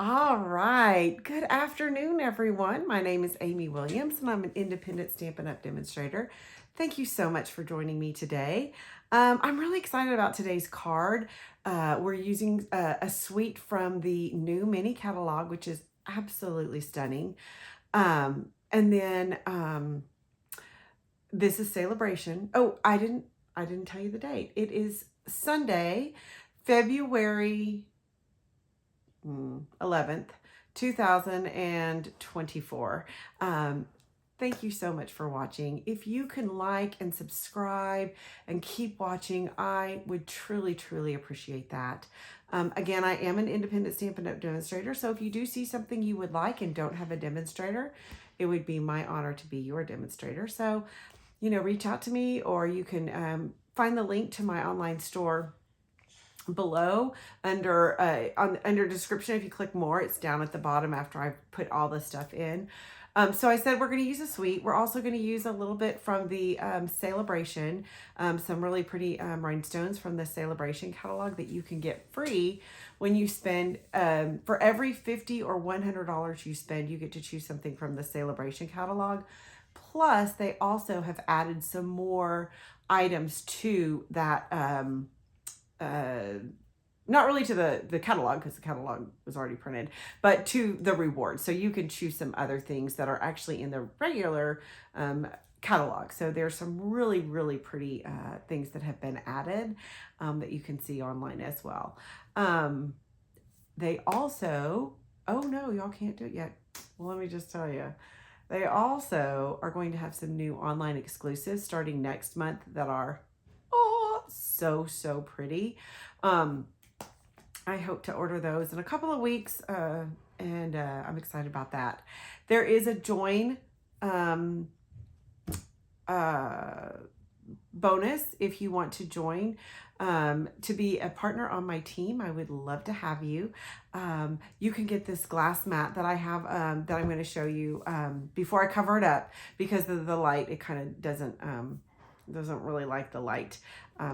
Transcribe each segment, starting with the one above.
All right. Good afternoon, everyone. My name is Amy Williams, and I'm an independent Stampin' Up! Demonstrator. Thank you so much for joining me today. I'm really excited about today's card. We're using a suite from the new mini catalog, which is absolutely stunning. And then this is Celebration. Oh, I didn't tell you the date. It is Sunday, February 11th, 2024. Thank you so much for watching. If you can like and subscribe and keep watching, I would truly, truly appreciate that. Again, I am an independent Stampin' Up! Demonstrator, so if you do see something you would like and don't have a demonstrator, it would be my honor to be your demonstrator. So, reach out to me, or you can find the link to my online store below under description. If you click more, it's down at the bottom after I've put all the stuff in. So I said we're going to use a suite. We're also going to use a little bit from the Celebration, some really pretty rhinestones from the Celebration catalog that you can get free when you spend, for every $50 or $100 you spend, you get to choose something from the Celebration catalog. Plus, they also have added some more items to that not really to the catalog, because the catalog was already printed, but to the rewards. So you can choose some other things that are actually in the regular catalog. So there's some really, really pretty things that have been added that you can see online as well. They also, oh no, y'all can't do it yet. Well, let me just tell you. They also are going to have some new online exclusives starting next month that are so pretty. I hope to order those in a couple of weeks, and I'm excited about that. There is a join bonus if you want to join to be a partner on my team. I would love to have you. You can get this glass mat that I have that I'm going to show you before I cover it up, because of the light. It kind of doesn't really like the light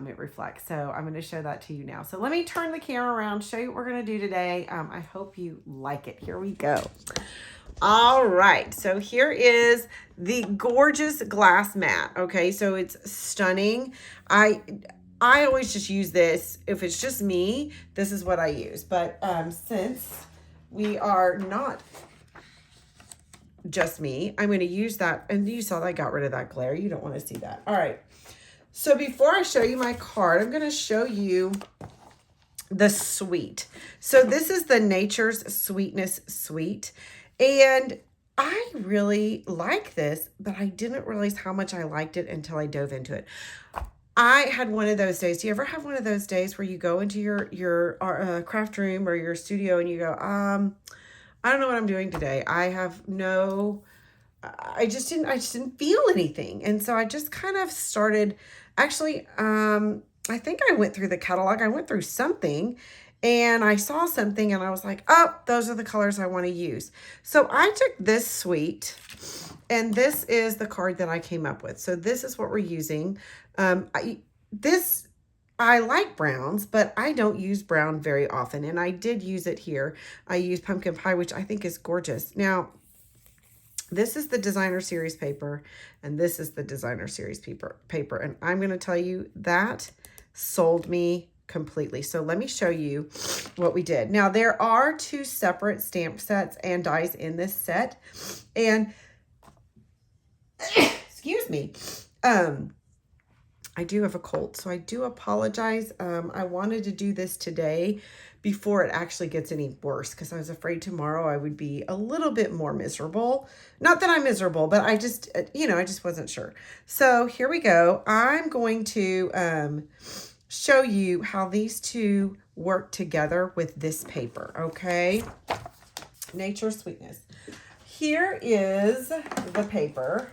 it reflects. So I'm going to show that to you now. So let me turn the camera around, show you what we're going to do today. I hope you like it. Here we go. All right, so here is the gorgeous glass mat. Okay, so it's stunning. I always just use this. If it's just me, this is what I use. But since we are not just me, I'm going to use that. And you saw that I got rid of that glare. You don't want to see that. All right. So before I show you my card, I'm going to show you the suite. So this is the Nature's Sweetness Suite. And I really like this, but I didn't realize how much I liked it until I dove into it. I had one of those days. Do you ever have one of those days where you go into your craft room or your studio and you go, I don't know what I'm doing today. I just didn't feel anything. And so I just kind of started, actually, I think I went through the catalog. I went through something and I saw something and I was like, oh, those are the colors I want to use. So I took this suite, and this is the card that I came up with. So this is what we're using. I like browns, but I don't use brown very often. And I did use it here. I use pumpkin pie, which I think is gorgeous. Now, this is the designer series paper, and this is the designer series paper. And I'm going to tell you that sold me completely. So let me show you what we did. Now, there are 2 separate stamp sets and dies in this set. And excuse me, I do have a cold, so I do apologize. I wanted to do this today before it actually gets any worse, because I was afraid tomorrow I would be a little bit more miserable. Not that I'm miserable, but I just, I just wasn't sure. So here we go. I'm going to show you how these 2 work together with this paper, okay? Nature's Sweetness. Here is the paper.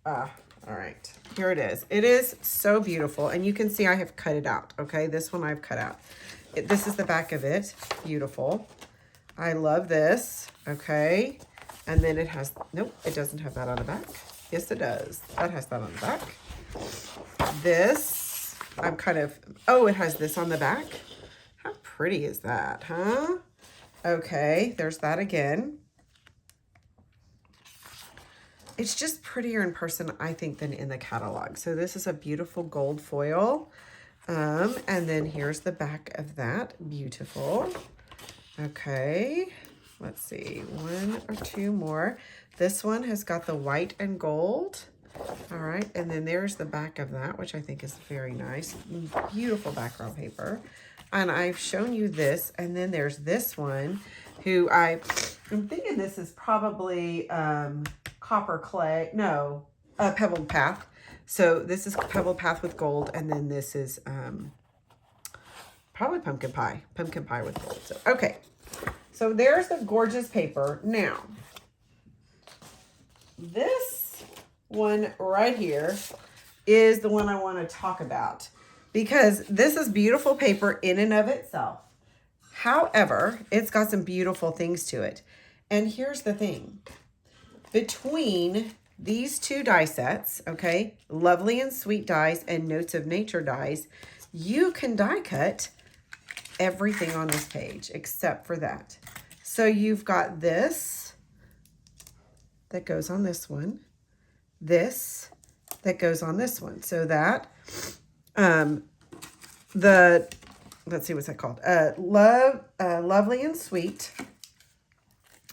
All right. Here it is. It is so beautiful. And you can see I have cut it out. Okay. This one I've cut out. This is the back of it. Beautiful. I love this. Okay. And then it has, nope, it doesn't have that on the back. Yes, it does. That has that on the back. This, it has this on the back. How pretty is that, huh? Okay, there's that again. It's just prettier in person, I think, than in the catalog. So this is a beautiful gold foil. And then here's the back of that. Beautiful. Okay, let's see, 1 or 2 more. This one has got the white and gold. All right, and then there's the back of that, which I think is very nice. Beautiful background paper. And I've shown you this, and then there's this one, who I'm thinking this is probably copper clay, no, pebbled path. So this is pebbled path with gold, and then this is probably pumpkin pie with gold. So, okay, so there's the gorgeous paper. Now, this one right here is the one I want to talk about, because this is beautiful paper in and of itself. However, it's got some beautiful things to it. And here's the thing. Between these 2 die sets, okay, Lovely and Sweet dies and Notes of Nature dies, you can die cut everything on this page except for that. So you've got this that goes on this one, this that goes on this one. So that let's see, what's that called? Lovely and Sweet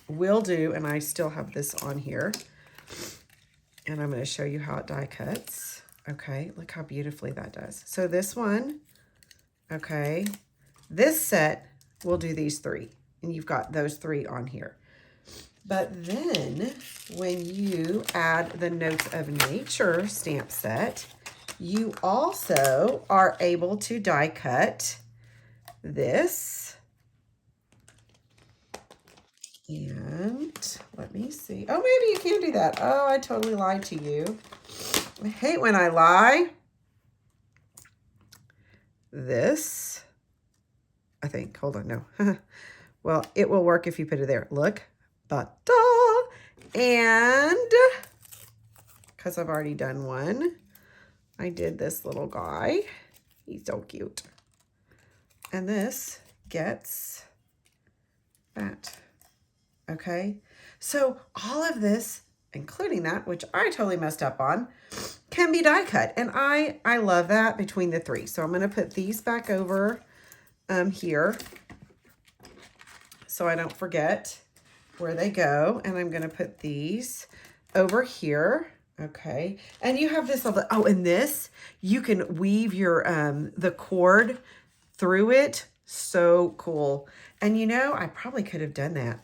will do, and I still have this on here. And I'm going to show you how it die cuts. Okay, look how beautifully that does. So this one, okay, this set will do these 3. And you've got those 3 on here. But then when you add the Notes of Nature stamp set, you also are able to die cut this. And let me see. Oh, maybe you can do that. Oh, I totally lied to you. I hate when I lie. This, I think, hold on, no. Well, it will work if you put it there. Look, and because I've already done one, I did this little guy. He's so cute. And this gets that. Okay, so all of this, including that, which I totally messed up on, can be die cut. And I love that between the 3. So I'm going to put these back over here so I don't forget where they go. And I'm going to put these over here. Okay, and you have this, oh, and this, you can weave your the cord through it. So cool. And you know, I probably could have done that.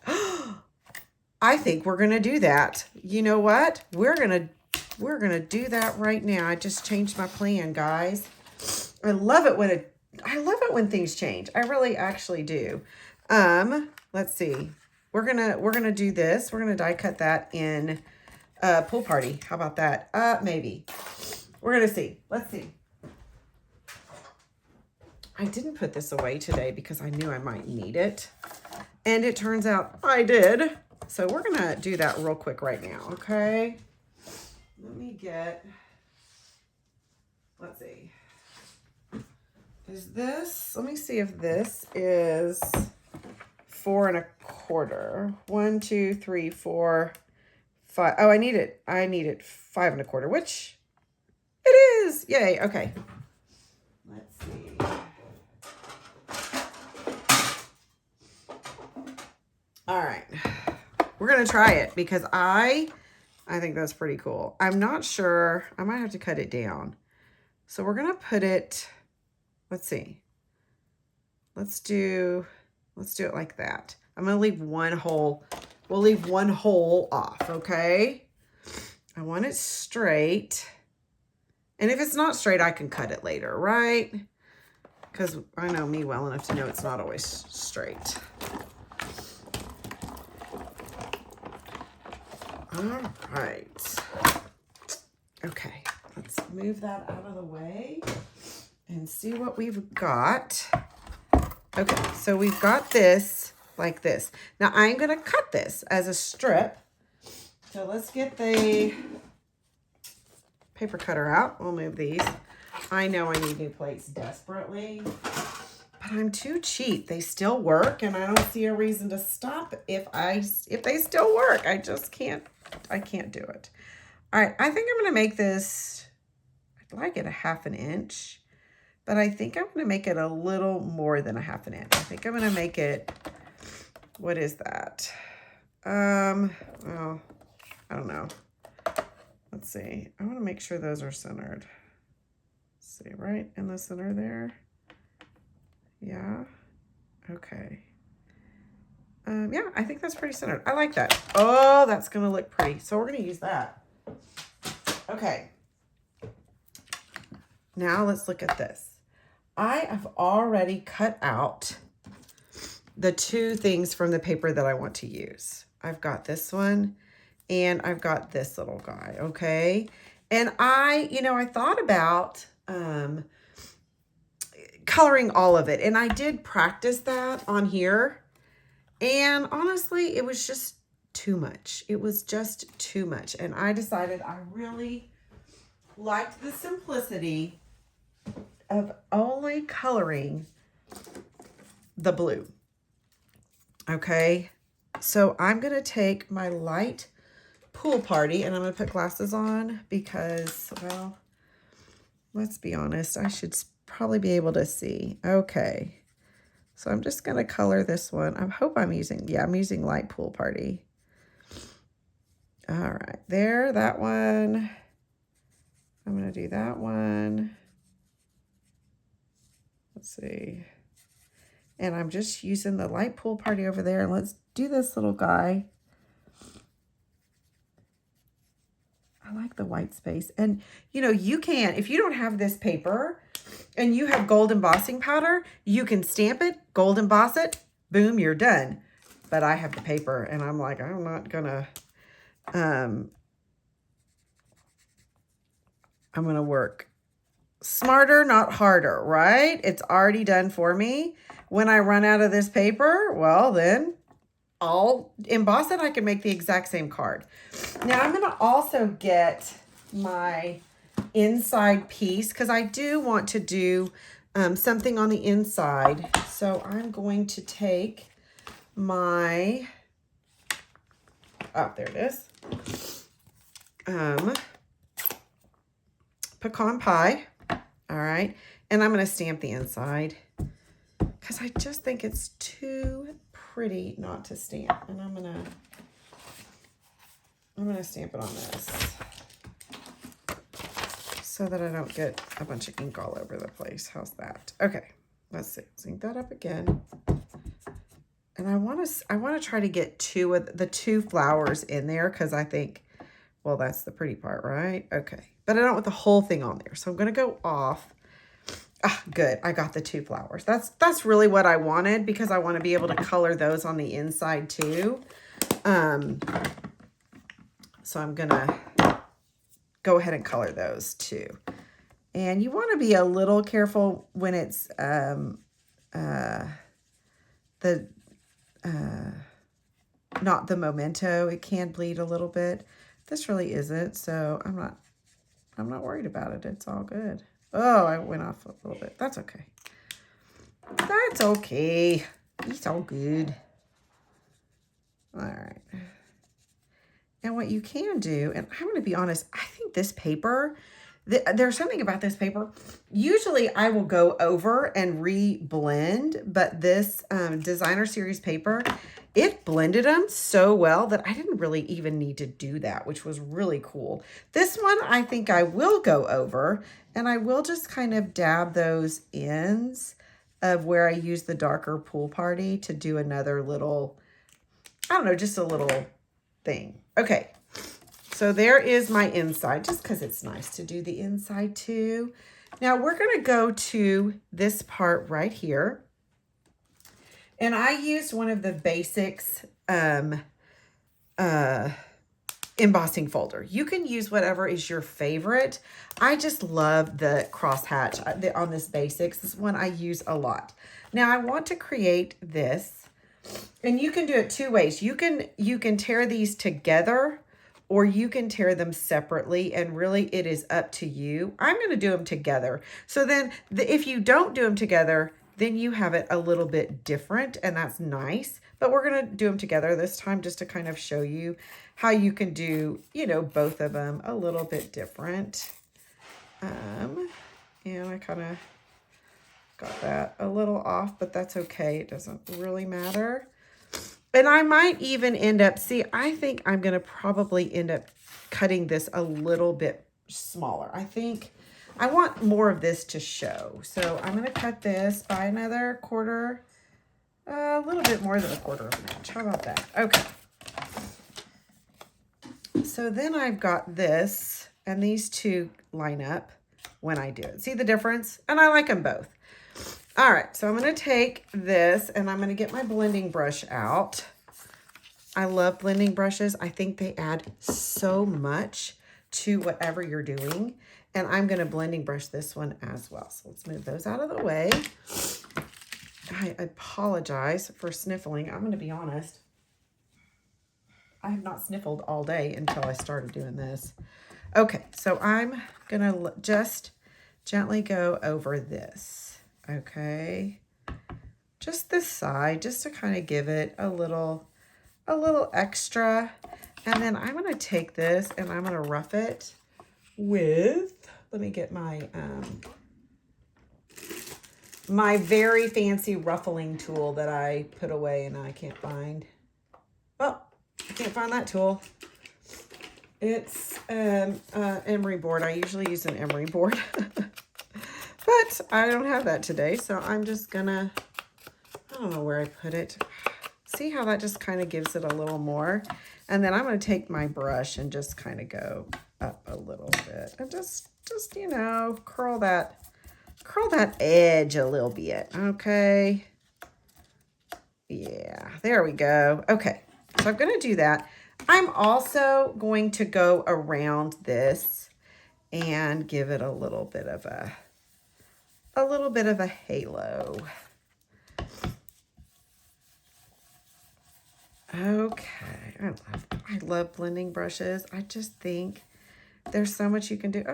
I think we're going to do that. You know what? We're going to do that right now. I just changed my plan, guys. I love it when things change. I really actually do. Let's see. We're going to do this. We're going to die cut that in Pool Party. How about that? Maybe. We're going to see. Let's see. I didn't put this away today because I knew I might need it. And it turns out I did. So we're going to do that real quick right now, okay? Let me get, let's see. Is this, let me see if this is 4 1/4. 1, 2, 3, 4, 5. Oh, I need it 5 1/4, which it is. Yay, okay. Let's see. All right. We're going to try it because I think that's pretty cool. I'm not sure. I might have to cut it down. So we're going to put it, let's see. Let's do it like that. I'm going to leave one hole. We'll leave one hole off, okay? I want it straight. And if it's not straight, I can cut it later, right? Because I know me well enough to know it's not always straight. All right. Okay, let's move that out of the way and see what we've got. Okay, so we've got this like this. Now I'm going to cut this as a strip. So let's get the paper cutter out. We'll move these. I know I need new plates desperately. but I'm too cheap. They still work, and I don't see a reason to stop if they still work. I just can't, I can't do it. All right, I think I'm gonna make this, I'd like it a 1/2 inch, but I think I'm gonna make it a little more than a 1/2 inch. I think I'm gonna make it, what is that? Well, I don't know. Let's see, I wanna make sure those are centered. Let's see, right in the center there. Yeah, okay. Yeah, I think that's pretty centered. I like that. Oh, that's gonna look pretty. So we're gonna use that. Okay. Now let's look at this. I have already cut out the 2 things from the paper that I want to use. I've got this one and I've got this little guy, okay? And I thought about coloring all of it, and I did practice that on here, and honestly it was just too much. It was just too much, and I decided I really liked the simplicity of only coloring the blue. Okay, so I'm gonna take my light Pool Party, and I'm gonna put glasses on because, well, let's be honest, I should probably be able to see. Okay, so I'm just gonna color this one. I hope I'm using, yeah, I'm using light Pool Party. All right, there, that one. I'm gonna do that one. Let's see. And I'm just using the light Pool Party over there, and let's do this little guy. I like the white space. And you can, if you don't have this paper and you have gold embossing powder, you can stamp it, gold emboss it, boom, you're done. But I have the paper, and I'm like, I'm not gonna, I'm gonna work smarter, not harder, right? It's already done for me. When I run out of this paper, well, then I'll emboss it. I can make the exact same card. Now I'm going to also get my inside piece because I do want to do something on the inside. So I'm going to take my, oh, there it is. Pecan pie. All right. And I'm going to stamp the inside because I just think it's too pretty not to stamp. And I'm going to stamp it on this so that I don't get a bunch of ink all over the place. How's that? Okay. Let's see. Ink that up again. And I want to try to get the 2 flowers in there because I think, well, that's the pretty part, right? Okay. But I don't want the whole thing on there. So I'm going to go off. Ah, good. I got the 2 flowers. That's really what I wanted because I want to be able to color those on the inside too. So I'm going to go ahead and color those too. And you want to be a little careful when it's not the memento. It can bleed a little bit. This really isn't, so I'm not worried about it. It's all good. Oh, I went off a little bit. That's okay. That's okay. It's all good. All right. And what you can do, and I'm going to be honest, I think this paper, there's something about this paper. Usually I will go over and re-blend, but this designer series paper, it blended them so well that I didn't really even need to do that, which was really cool. This one, I think I will go over, and I will just kind of dab those ends of where I use the darker Pool Party to do another little, I don't know, just a little thing. Okay, so there is my inside, just because it's nice to do the inside too. Now we're going to go to this part right here. And I used one of the basics embossing folder. You can use whatever is your favorite. I just love the crosshatch on this basics. This one I use a lot. Now I want to create this, and you can do it 2 ways. You can tear these together, or you can tear them separately, and really it is up to you. I'm going to do them together. So then if you don't do them together, then you have it a little bit different, and that's nice. But we're going to do them together this time just to kind of show you how you can do, you know, both of them a little bit different. And I kind of got that a little off, but that's okay. It doesn't really matter. And I might even end up, see, I think I'm going to probably end up cutting this a little bit smaller. I think I want more of this to show. So I'm going to cut this by another quarter, a little bit more than a quarter of an inch. How about that? Okay. So then I've got this, and these two line up when I do it. See the difference? And I like them both. All right, so I'm going to take this, and I'm going to get my blending brush out. I love blending brushes. I think they add so much to whatever you're doing. And I'm going to blending brush this one as well. So let's move those out of the way. I apologize for sniffling. I'm going to be honest. I have not sniffled all day until I started doing this. Okay, so I'm going to just gently go over this. Okay, just this side, just to kind of give it a little extra. And then I'm going to take this and I'm going to rough it with, let me get my my very fancy ruffling tool that I put away and I can't find. Well, I can't find that tool. It's emery board. I usually use an emery board. But I don't have that today, so I'm just gonna, I don't know where I put it. See how that just kind of gives it a little more? And then I'm gonna take my brush and just kind of go up a little bit. And just you know, curl that edge a little bit, okay? Yeah, there we go. Okay, so I'm gonna do that. I'm also going to go around this and give it a little bit of a halo. Okay, I love blending brushes. I just think there's so much you can do.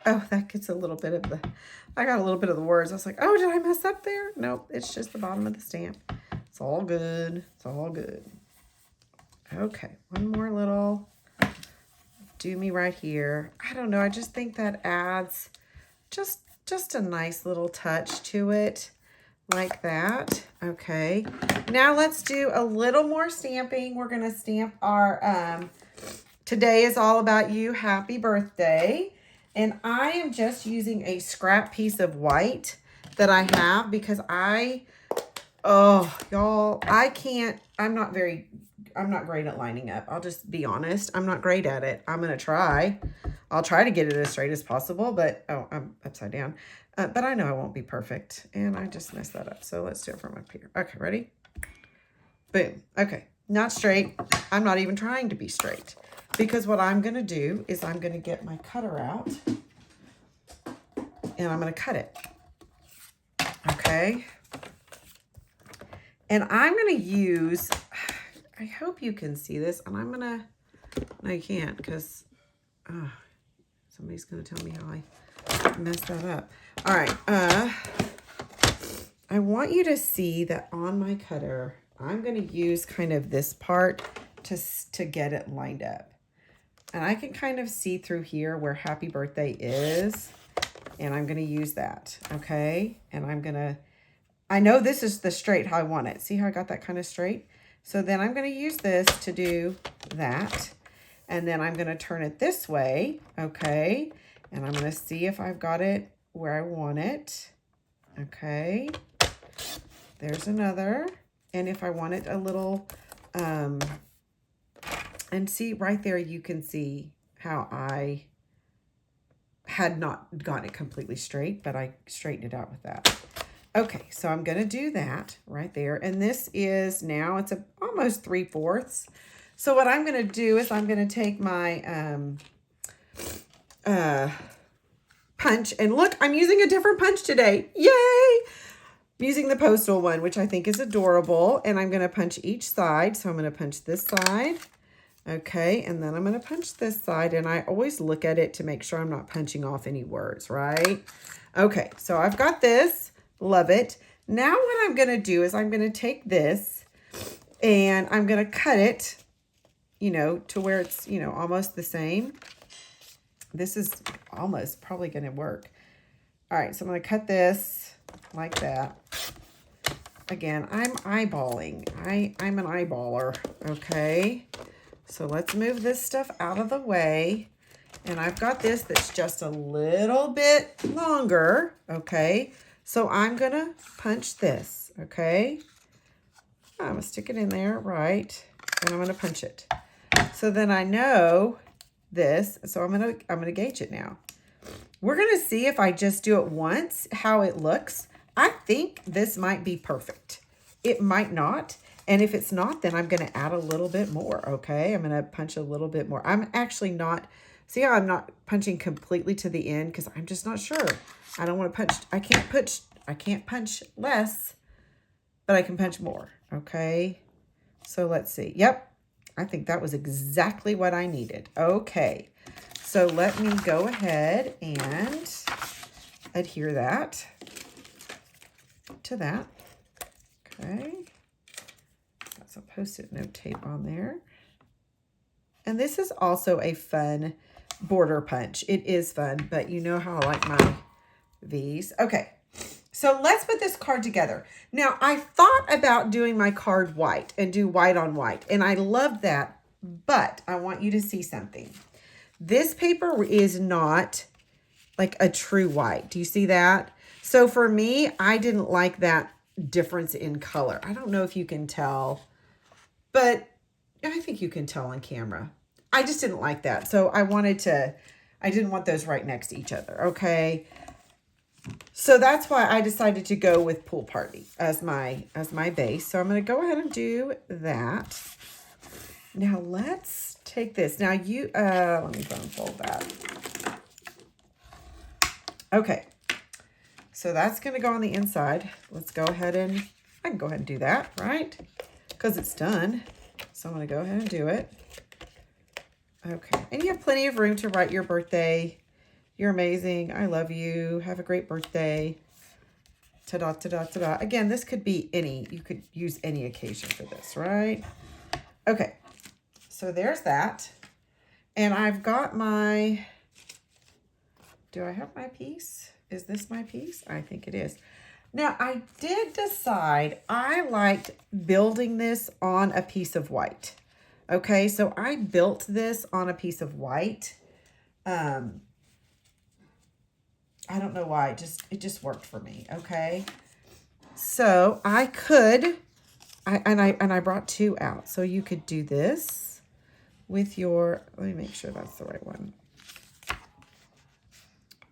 Oh, that gets a little bit of the, I got a little bit of the words. I was like, oh, did I mess up there? Nope, it's just the bottom of the stamp. It's all good. It's all good. Okay, one more little do me right here. I don't know. I just think that adds just a nice little touch to it like that. Okay, now let's do a little more stamping. We're going to stamp our, today is all about you. Happy birthday. And I am just using a scrap piece of white that I have because y'all, I'm not great at lining up. I'll just be honest. I'm not great at it. I'm going to try. I'll try to get it as straight as possible, but, oh, I'm upside down. But I know I won't be perfect, and I just messed that up. So let's do it from up here. Okay, ready? Boom. Okay, not straight. I'm not even trying to be straight because what I'm going to do is I'm going to get my cutter out, and I'm going to cut it. Okay. And I'm going to use, I hope you can see this, and I'm going to, no, you can't because somebody's going to tell me how I messed that up. All right. I want you to see that on my cutter, I'm going to use kind of this part to get it lined up. And I can kind of see through here where happy birthday is. And I'm going to use that. Okay. And I'm going to, I know this is the straight how I want it. See how I got that kind of straight? So then I'm going to use this to do that. And then I'm going to turn it this way. Okay. And I'm going to see if I've got it where I want it. Okay. There's another. And if I want it a little, and see right there, you can see how I had not gotten it completely straight, but I straightened it out with that. Okay, so I'm going to do that right there. And this is now, it's almost 3/4. So what I'm going to do is I'm going to take my punch. And look, I'm using a different punch today. Yay! I'm using the postal one, which I think is adorable. And I'm going to punch each side. So I'm going to punch this side. Okay, and then I'm going to punch this side. And I always look at it to make sure I'm not punching off any words, right? Okay, so I've got this. Love it. Now what I'm going to do is I'm going to take this and I'm going to cut it, you know, to where it's, you know, almost the same. This is almost probably going to work. All right, so I'm going to cut this like that. Again, I'm eyeballing. I'm an eyeballer, okay? So let's move this stuff out of the way. And I've got this that's just a little bit longer, okay? So I'm going to punch this, okay? I'm going to stick it in there, right? And I'm going to punch it. So then I know this, so I'm going to gauge it now. We're going to see if I just do it once, how it looks. I think this might be perfect. It might not. And if it's not, then I'm going to add a little bit more, okay? I'm going to punch a little bit more. I'm actually not, see how I'm not punching completely to the end because I'm just not sure. I don't want to punch, I can't punch less, but I can punch more, okay? So let's see. Yep, I think that was exactly what I needed. Okay, so let me go ahead and adhere that to that. Okay, got some Post-it note tape on there. And this is also a fun border punch. It is fun, but you know how I like my V's. Okay, so let's put this card together. Now, I thought about doing my card white and do white on white, and I love that, but I want you to see something. This paper is not like a true white. Do you see that? So for me, I didn't like that difference in color. I don't know if you can tell, but I think you can tell on camera. I just didn't like that. So I didn't want those right next to each other. Okay. So that's why I decided to go with Pool Party as my base. So I'm going to go ahead and do that. Now let's take this. Now let me unfold that. Okay. So that's going to go on the inside. Let's go ahead and, I can go ahead and do that, right? Because it's done. So I'm going to go ahead and do it. Okay. And you have plenty of room to write your birthday. You're amazing. I love you. Have a great birthday. Ta-da, ta-da, ta-da. Again, this could be you could use any occasion for this, right? Okay. So there's that. And I've got do I have my piece? Is this my piece? I think it is. Now, I did decide I liked building this on a piece of white. Okay, so I built this on a piece of white. I don't know why, it just worked for me, okay? So I could, I brought two out. So you could do this with your, let me make sure that's the right one.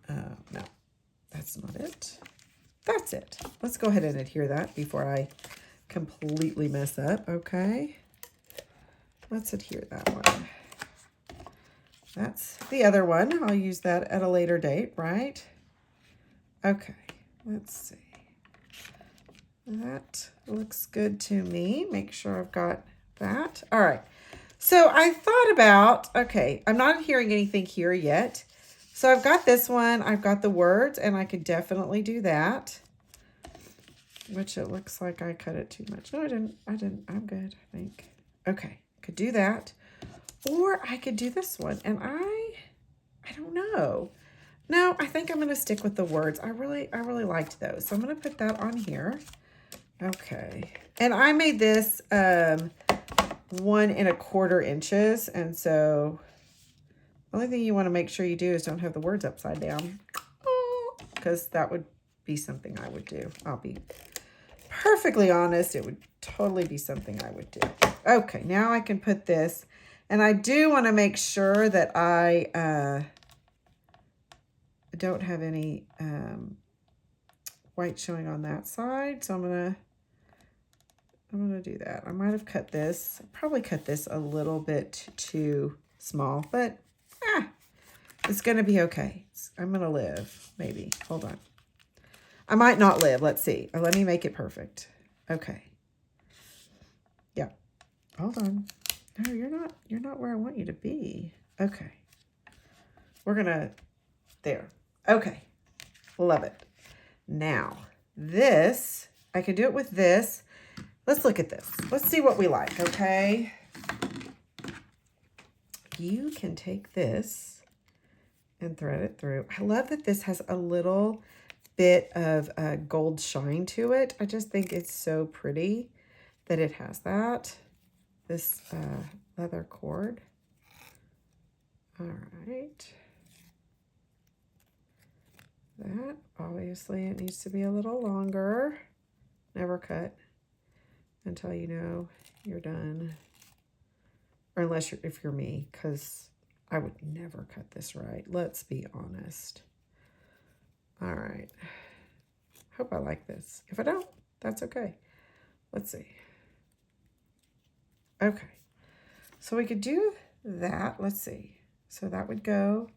No, that's not it. That's it. Let's go ahead and adhere that before I completely mess up, okay? Let's adhere that one. That's the other one. I'll use that at a later date, right? Okay, let's see. That looks good to me. Make sure I've got that. All right. So I thought about, okay, I'm not adhering anything here yet. So I've got this one. I've got the words, and I could definitely do that. Which it looks like I cut it too much. No, I didn't. I'm good, I think. Okay, could do that. Or I could do this one. And I don't know. No, I think I'm going to stick with the words. I really liked those. So I'm going to put that on here. Okay. And I made this 1 1/4 inches. And so the only thing you want to make sure you do is don't have the words upside down. Because that would be something I would do. I'll be perfectly honest. It would totally be something I would do. Okay. Now I can put this. And I do want to make sure that I don't have any white showing on that side. So I'm gonna do that. I might have cut this, probably cut this a little bit too small, but it's gonna be okay. I'm gonna live, maybe. Hold on. I might not live. Let's see. Let me make it perfect. Okay. Yeah. Hold on. No, you're not where I want you to be. Okay. We're gonna, there. Okay. Love it. Now, this I could do it with this. Let's look at this. Let's see what we like, okay? You can take this and thread it through. I love that this has a little bit of gold shine to it. I just think it's so pretty that it has that. This leather cord. All right. That, obviously, it needs to be a little longer. Never cut until you know you're done. Or unless if you're me, because I would never cut this right. Let's be honest. All right. Hope I like this. If I don't, that's okay. Let's see. Okay. So we could do that. Let's see. So that would go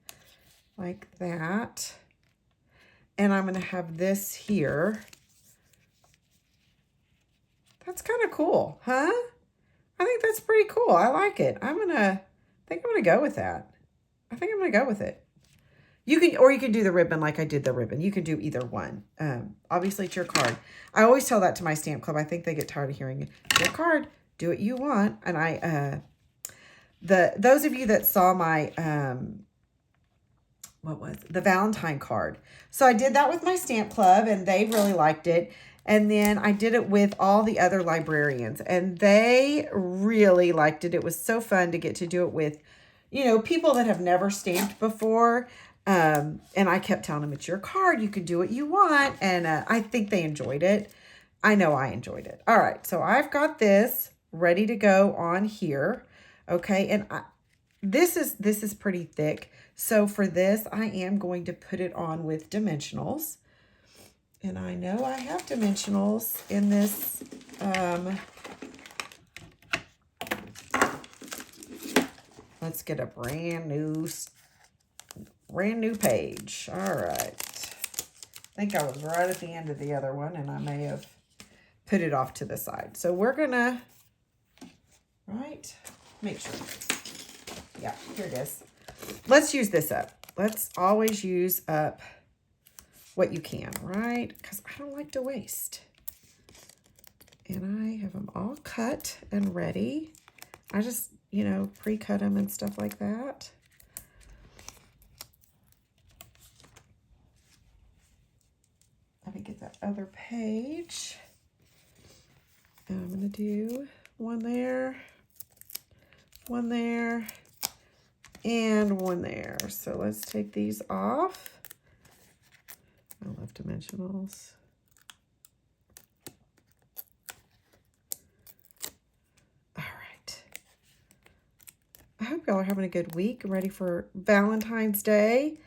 like that. And I'm going to have this here. That's kind of cool, huh? I think that's pretty cool. I like it. I think I'm gonna go with that. I think I'm gonna go with it. You can do the ribbon like I did the ribbon. You can do either one. Obviously it's your card. I always tell that to my stamp club. I think they get tired of hearing it. Your card, do what you want. And those of you that saw my the Valentine card. So I did that with my stamp club and they really liked it. And then I did it with all the other librarians and they really liked it. It was so fun to get to do it with, people that have never stamped before. And I kept telling them, it's your card. You can do what you want. And I think they enjoyed it. I know I enjoyed it. All right. So I've got this ready to go on here. Okay. And this is pretty thick. So for this, I am going to put it on with dimensionals. And I know I have dimensionals in this. Let's get a brand new page. All right. I think I was right at the end of the other one and I may have put it off to the side. So we're gonna, make sure. Yeah, here it is. Let's use this up. Let's always use up what you can, right? Because I don't like to waste. And I have them all cut and ready. I just, pre-cut them and stuff like that. Let me get that other page. And I'm going to do one there, and one there. So let's take these off. I love dimensionals. All right. I hope y'all are having a good week, ready for Valentine's Day.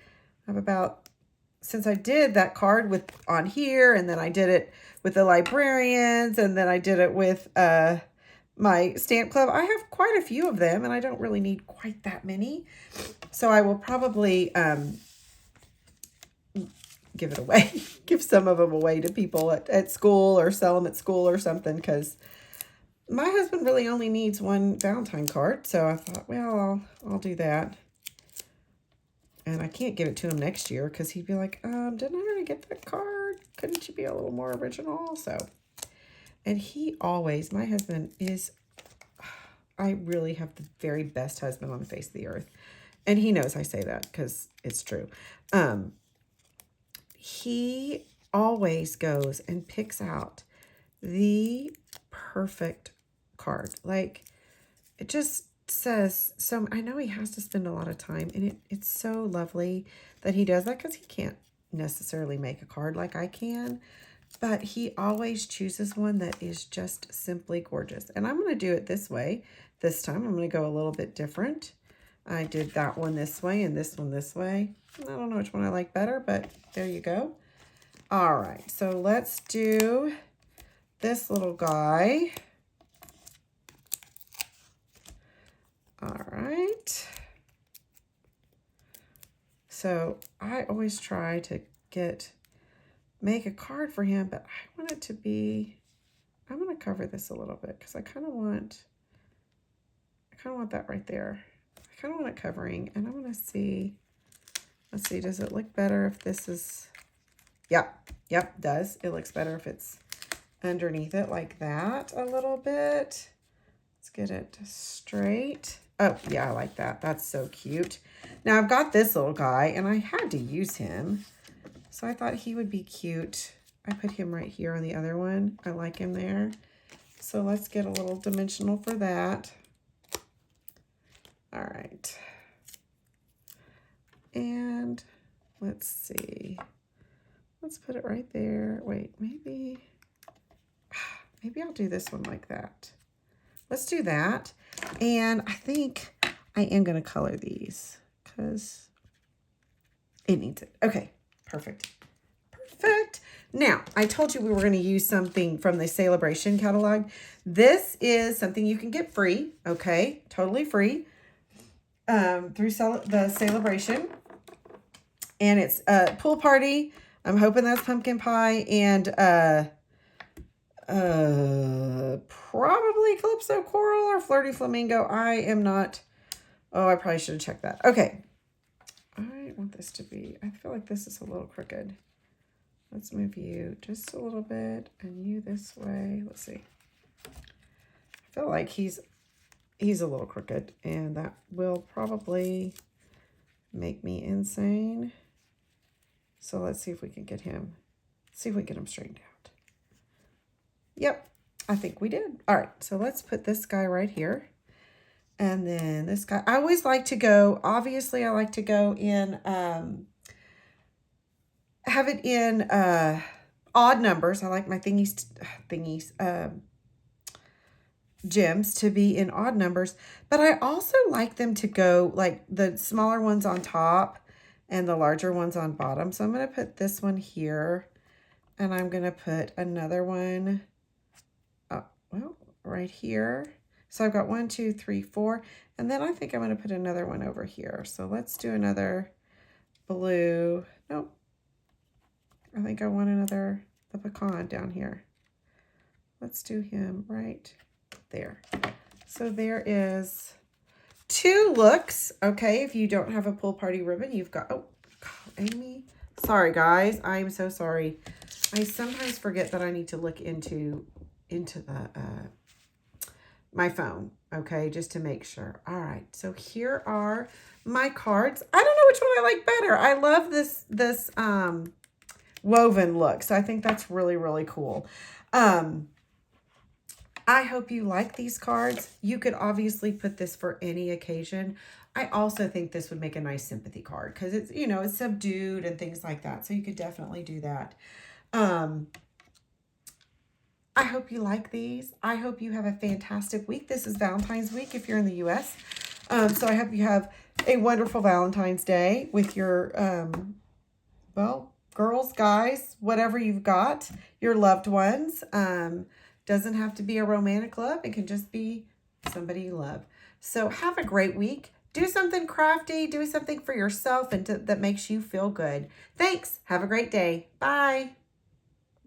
Since I did that card on here, and then I did it with the librarians, and then I did it with my stamp club. I have quite a few of them, and I don't really need quite that many. So I will probably give it away, give some of them away to people at school or sell them at school or something, because my husband really only needs one Valentine card. So I thought, well, I'll do that. And I can't give it to him next year because he'd be like, didn't I already get that card? Couldn't you be a little more original? So, and my husband is, I really have the very best husband on the face of the earth. And he knows I say that because it's true. He always goes and picks out the perfect card. Like, it just says so. I know he has to spend a lot of time, and it's so lovely that he does that because he can't necessarily make a card like I can, but he always chooses one that is just simply gorgeous. And I'm going to do it this way. This time I'm going to go a little bit different. I did that one this way and this one this way. I don't know which one I like better, but there you go. All right, so let's do this little guy. All right. So I always try to make a card for him, but I want it to be, I'm going to cover this a little bit because I kind of want that right there. I kind of want it covering, and I want to see, let's see, does it look better if this is, yep, does. It looks better if it's underneath it like that a little bit. Let's get it straight. Oh, yeah, I like that. That's so cute. Now, I've got this little guy, and I had to use him. So I thought he would be cute. I put him right here on the other one. I like him there. So let's get a little dimensional for that. All right. And let's see. Let's put it right there. Wait, maybe I'll do this one like that. Let's do that. And I think I am going to color these because it needs it. Okay, perfect. Perfect. Now, I told you we were going to use something from the Celebration catalog. This is something you can get free, okay? Totally free through the Celebration. And it's a pool party. I'm hoping that's pumpkin pie and probably Calypso Coral or Flirty Flamingo. I am not. Oh, I probably should have checked that. Okay. I want this to be, I feel like this is a little crooked. Let's move you just a little bit and you this way. Let's see. I feel like he's a little crooked and that will probably make me insane. So let's see if we can get him, straightened out. Yep, I think we did. All right, so let's put this guy right here. And then this guy, I always like to go, obviously I like to go in, have it in odd numbers. I like my gems to be in odd numbers. But I also like them to go like the smaller ones on top and the larger ones on bottom. So I'm going to put this one here. And I'm going to put another one, right here. So I've got 1, 2, 3, 4. And then I think I'm going to put another one over here. So let's do another blue. Nope. I think I want the pecan down here. Let's do him right there. So there is 2 looks. Okay, if you don't have a pool party ribbon, you've got, oh, God, Amy. Sorry, guys. I'm so sorry. I sometimes forget that I need to look into the my phone, okay, just to make sure. All right, so here are my cards. I don't know which one I like better. I love this woven look, so I think that's really, really cool. I hope you like these cards. You could obviously put this for any occasion. I also think this would make a nice sympathy card because it's, you know, it's subdued and things like that. So you could definitely do that. I hope you like these. I hope you have a fantastic week. This is Valentine's week if you're in the U.S. So I hope you have a wonderful Valentine's Day with your, well, girls, guys, whatever you've got, your loved ones. Doesn't have to be a romantic love. It can just be somebody you love. So have a great week. Do something crafty. Do something for yourself and that makes you feel good. Thanks. Have a great day. Bye.